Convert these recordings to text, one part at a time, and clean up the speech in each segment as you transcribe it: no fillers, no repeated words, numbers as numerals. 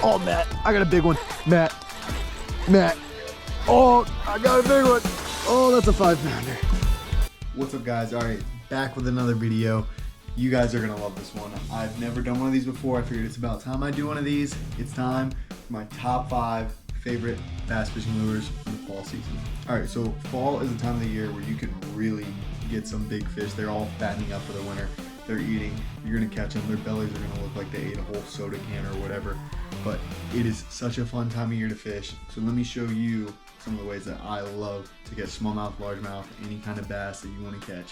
Oh, Matt, I got a big one. Matt. Oh, I got a big one. Oh, that's a 5-pounder. What's up, guys? All right, back with another video. You guys are gonna love this one. I've never done one of these before. I figured it's about time I do one of these. It's time for my top 5 favorite bass fishing lures for the fall season. All right, so fall is the time of the year where you can really get some big fish. They're all fattening up for the winter. They're eating. You're gonna catch them. Their bellies are gonna look like they ate a whole soda can or whatever. But it is such a fun time of year to fish. So let me show you some of the ways that I love to get smallmouth, largemouth, any kind of bass that you want to catch.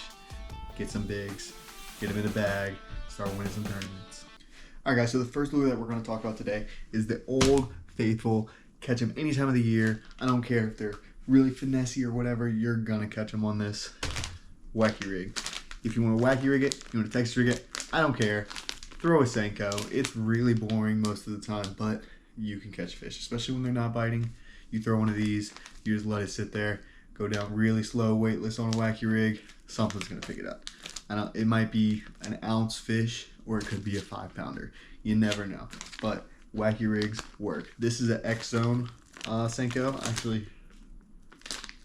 Get some bigs, get them in a bag, start winning some tournaments. All right, guys, so the first lure that we're going to talk about today is the Old Faithful. Catch them any time of the year. I don't care if they're really finessey or whatever, you're going to catch them on this wacky rig. If you want to wacky rig it, you want to Texas rig it, I don't care. Throw a Senko. It's really boring most of the time, but you can catch fish, especially when they're not biting. You throw one of these, you just let it sit there, go down really slow, weightless on a wacky rig, something's gonna pick it up. It might be an ounce fish, or it could be a 5-pounder. You never know, but wacky rigs work. This is an X-Zone Senko. Actually,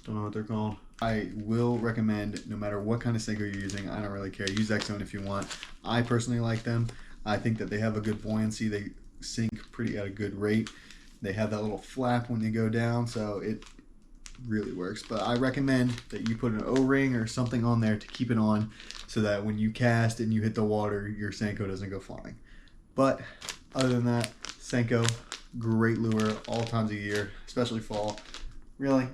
don't know what they're called. I will recommend, no matter what kind of Senko you're using, I don't really care, use X-Zone if you want. I personally like them. I think that they have a good buoyancy. They sink pretty at a good rate. They have that little flap when they go down, so it really works. But I recommend that you put an O-ring or something on there to keep it on so that when you cast and you hit the water, your Senko doesn't go flying. But other than that, Senko, great lure all times of year, especially fall. Really,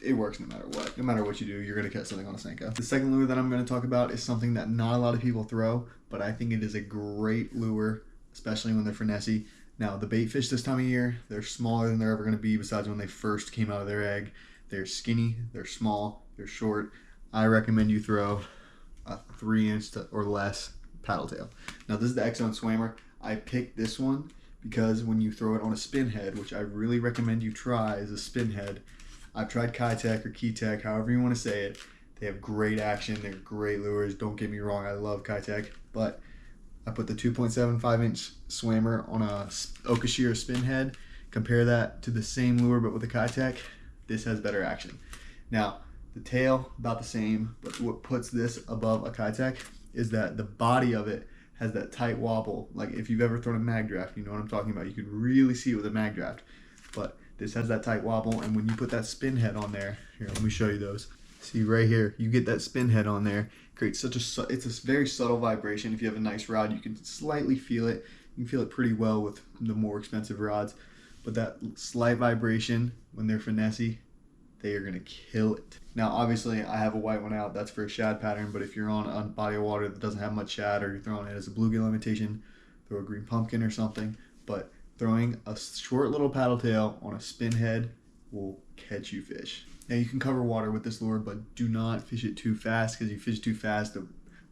it works no matter what. No matter what you do, you're going to catch something on a Senko. The second lure that I'm going to talk about is something that not a lot of people throw, but I think it is a great lure, especially when they're finessey. Now, the bait fish this time of year, they're smaller than they're ever going to be besides when they first came out of their egg. They're skinny, they're small, they're short. I recommend you throw a 3-inch or less paddle tail. Now, this is the X-Zone Swammer. I picked this one because when you throw it on a spin head, which I really recommend you try as a spin head. I've tried Kitech or Keytech, however you want to say it. They have great action, they're great lures. Don't get me wrong, I love Kitech, but I put the 2.75-inch swammer on a Okashira spin head. Compare that to the same lure but with a Kitech. This has better action. Now, the tail, about the same, but what puts this above a Kitech is that the body of it has that tight wobble. Like if you've ever thrown a mag draft, you know what I'm talking about. You could really see it with a mag draft. But this has that tight wobble, and when you put that spin head on there, here, let me show you those. See right here, you get that spin head on there, creates it's a very subtle vibration. If you have a nice rod, you can slightly feel it. You can feel it pretty well with the more expensive rods, but that slight vibration when they're finessey, they are gonna kill it. Now, obviously, I have a white one out. That's for a shad pattern, but if you're on a body of water that doesn't have much shad, or you're throwing it as a bluegill imitation, throw a green pumpkin or something. But throwing a short little paddle tail on a spin head will catch you fish. Now, you can cover water with this lure, but do not fish it too fast, because you fish too fast, the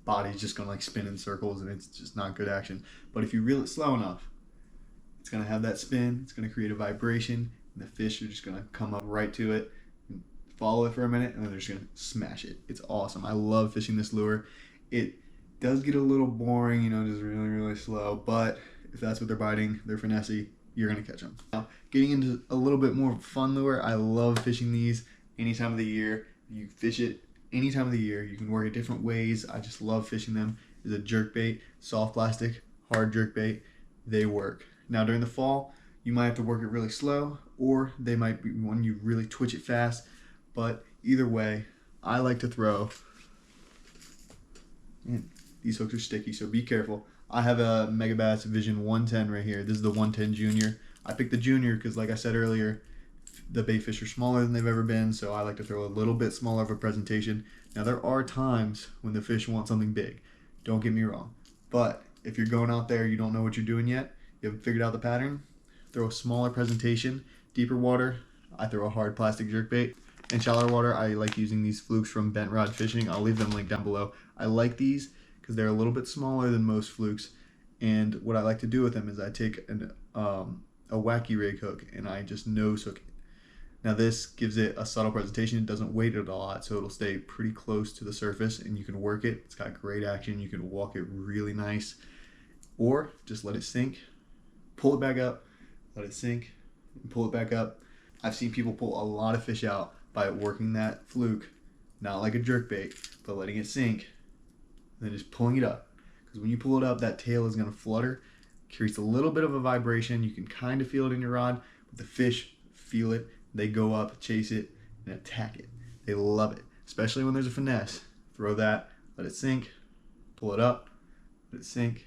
body's just gonna like spin in circles and it's just not good action. But if you reel it slow enough, it's gonna have that spin, it's gonna create a vibration, and the fish are just gonna come up right to it, and follow it for a minute, and then they're just gonna smash it. It's awesome. I love fishing this lure. It does get a little boring, you know, just really, really slow, but if that's what they're biting, they're finessey, you're gonna catch them. Now, getting into a little bit more fun lure, I love fishing these any time of the year. You fish it any time of the year. You can work it different ways. I just love fishing them. Is a jerk bait, soft plastic, hard jerk bait. They work. Now, during the fall, you might have to work it really slow, or they might be when you really twitch it fast. But either way, I like to throw. Man, these hooks are sticky, so be careful. I have a Megabass Vision 110 right here. This is the 110 Junior. I picked the Junior because, like I said earlier, the bait fish are smaller than they've ever been, so I like to throw a little bit smaller of a presentation. Now, there are times when the fish want something big. Don't get me wrong. But if you're going out there, you don't know what you're doing yet, you haven't figured out the pattern, throw a smaller presentation. Deeper water, I throw a hard plastic jerkbait. In shallower water, I like using these flukes from Bent Rod Fishing. I'll leave them linked down below. I like these because they're a little bit smaller than most flukes. And what I like to do with them is I take a wacky rig hook and I just nose hook it. Now, this gives it a subtle presentation. It doesn't weight it a lot, so it'll stay pretty close to the surface and you can work it. It's got great action. You can walk it really nice, or just let it sink, pull it back up, let it sink, and pull it back up. I've seen people pull a lot of fish out by working that fluke, not like a jerk bait, but letting it sink, and then just pulling it up. Because when you pull it up, that tail is going to flutter, creates a little bit of a vibration. You can kind of feel it in your rod, but the fish feel it. They go up, chase it, and attack it. They love it, especially when there's a finesse. Throw that, let it sink, pull it up, let it sink,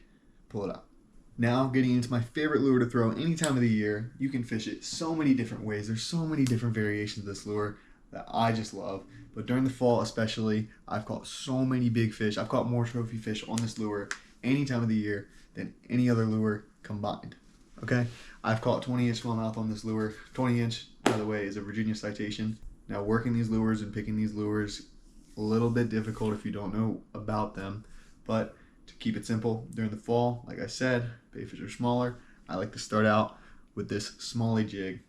pull it up. Now getting into my favorite lure to throw any time of the year. You can fish it so many different ways. There's so many different variations of this lure that I just love. But during the fall especially, I've caught so many big fish. I've caught more trophy fish on this lure any time of the year than any other lure combined. Okay, I've caught 20-inch smallmouth on this lure. 20-inch, by the way, is a Virginia citation. Now working these lures and picking these lures, a little bit difficult if you don't know about them, but to keep it simple, during the fall, like I said, bait fish are smaller. I like to start out with this smallie jig.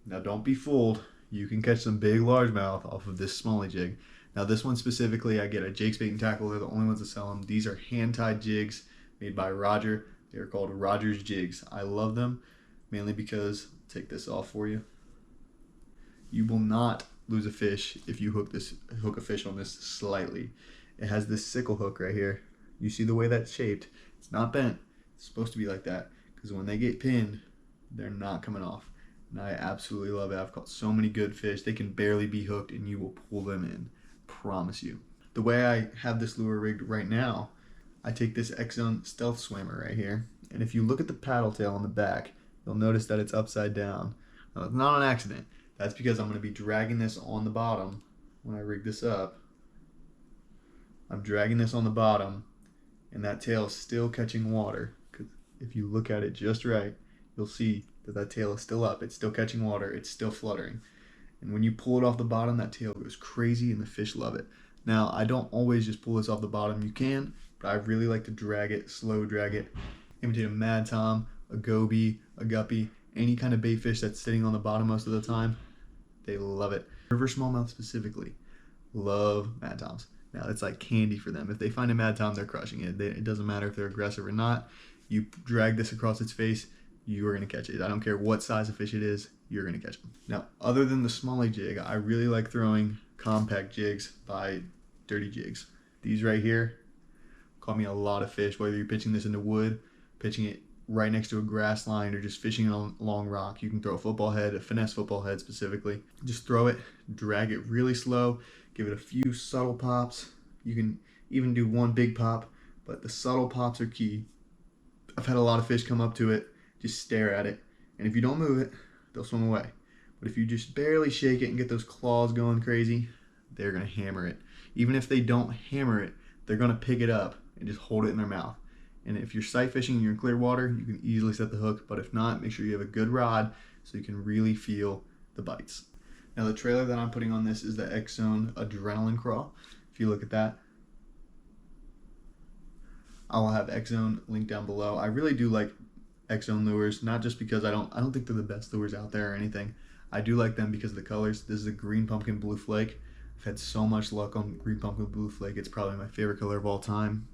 Now don't be fooled, you can catch some big largemouth off of this smallie jig. Now this one specifically, I get at Jake's Bait and Tackle. They're the only ones that sell them. These are hand-tied jigs made by Roger. They are called Roger's jigs. I love them mainly because, take this off for you. You will not lose a fish if you hook a fish on this slightly. It has this sickle hook right here. You see the way that's shaped? It's not bent. It's supposed to be like that because when they get pinned, they're not coming off. And I absolutely love it. I've caught so many good fish. They can barely be hooked and you will pull them in. Promise you. The way I have this lure rigged right now, I take this X-Zone Stealth Swimmer right here, and if you look at the paddle tail on the back, you'll notice that it's upside down. Now, it's not an accident. That's because I'm going to be dragging this on the bottom when I rig this up. I'm dragging this on the bottom, and that tail is still catching water. Because if you look at it just right, you'll see that that tail is still up. It's still catching water. It's still fluttering. And when you pull it off the bottom, that tail goes crazy, and the fish love it. Now, I don't always just pull this off the bottom. You can, but I really like to drag it, slow drag it. Imitate a Mad Tom, a goby, a guppy, any kind of bait fish that's sitting on the bottom most of the time. They love it. River smallmouth specifically love Mad Toms. Now, it's like candy for them. If they find a Mad Tom, they're crushing it. It doesn't matter if they're aggressive or not. You drag this across its face, you are going to catch it. I don't care what size of fish it is, you're going to catch them. Now, other than the smallie jig, I really like throwing compact jigs by Dirty Jigs. These right here caught me a lot of fish, whether you're pitching this into wood, pitching it right next to a grass line, or just fishing it on long rock. You can throw a football head, a finesse football head specifically. Just throw it, drag it really slow, give it a few subtle pops. You can even do one big pop, but the subtle pops are key. I've had a lot of fish come up to it, just stare at it, and if you don't move it, they'll swim away. But if you just barely shake it and get those claws going crazy, they're going to hammer it. Even if they don't hammer it, they're going to pick it up and just hold it in their mouth. And if you're sight fishing and you're in clear water, you can easily set the hook. But if not, make sure you have a good rod so you can really feel the bites. Now the trailer that I'm putting on this is the X-Zone Adrenaline Crawl. If you look at that, I'll have X-Zone linked down below. I really do like X-Zone lures, not just because I don't think they're the best lures out there or anything. I do like them because of the colors. This is a green pumpkin blue flake. I've had so much luck on green pumpkin blue flake. It's probably my favorite color of all time.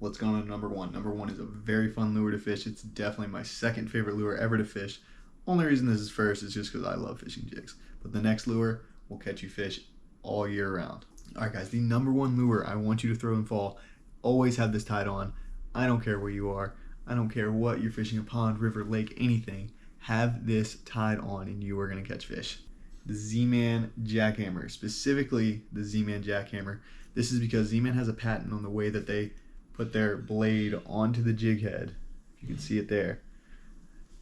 Let's go on to number one. Number one is a very fun lure to fish. It's definitely my second favorite lure ever to fish. Only reason this is first is just because I love fishing jigs. But the next lure will catch you fish all year round. All right, guys, the number one lure I want you to throw in fall. Always have this tied on. I don't care where you are. I don't care what you're fishing, a pond, river, lake, anything. Have this tied on and you are going to catch fish. The Z-Man Jackhammer, specifically the Z-Man Jackhammer. This is because Z-Man has a patent on the way that they put their blade onto the jig head. If you can see it there.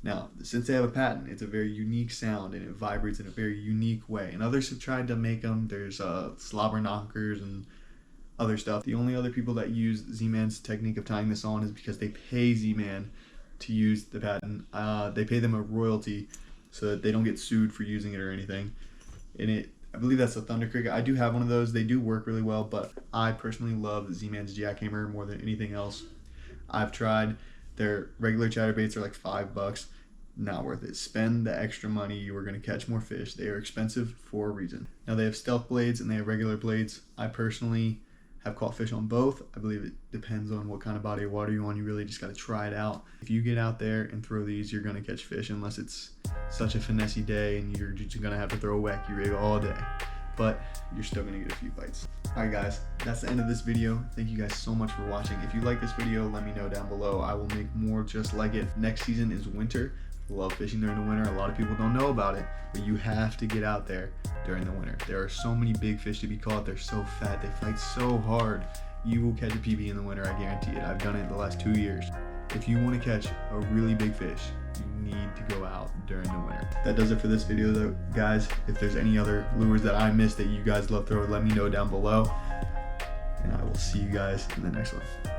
Now, since they have a patent, it's a very unique sound and it vibrates in a very unique way. And others have tried to make them. There's slobber knockers and other stuff. The only other people that use Z-Man's technique of tying this on is because they pay Z-Man to use the patent. They pay them a royalty so that they don't get sued for using it or anything. And I believe that's a Thunder Cricket. I do have one of those. They do work really well, but I personally love Z-Man's Jackhammer more than anything else. I've tried. Their regular chatterbaits are like $5. Not worth it. Spend the extra money. You are going to catch more fish. They are expensive for a reason. Now they have stealth blades and they have regular blades. I personally have caught fish on both. I believe it depends on what kind of body of water you're on. You really just got to try it out. If you get out there and throw these, you're going to catch fish unless it's such a finessey day and you're just going to have to throw a wacky rig all day. But you're still going to get a few bites. Alright guys, that's the end of this video. Thank you guys so much for watching. If you like this video, let me know down below. I will make more just like it. Next season is winter. Love fishing during the winter. A lot of people don't know about it, but you have to get out there during the winter. There are so many big fish to be caught. They're so fat. They fight so hard. You will catch a PB in the winter. I guarantee it. I've done it the last 2 years. If you want to catch a really big fish, you need to go out during the winter. That does it for this video though, guys. If there's any other lures that I missed that you guys love throwing, let me know down below. And I will see you guys in the next one.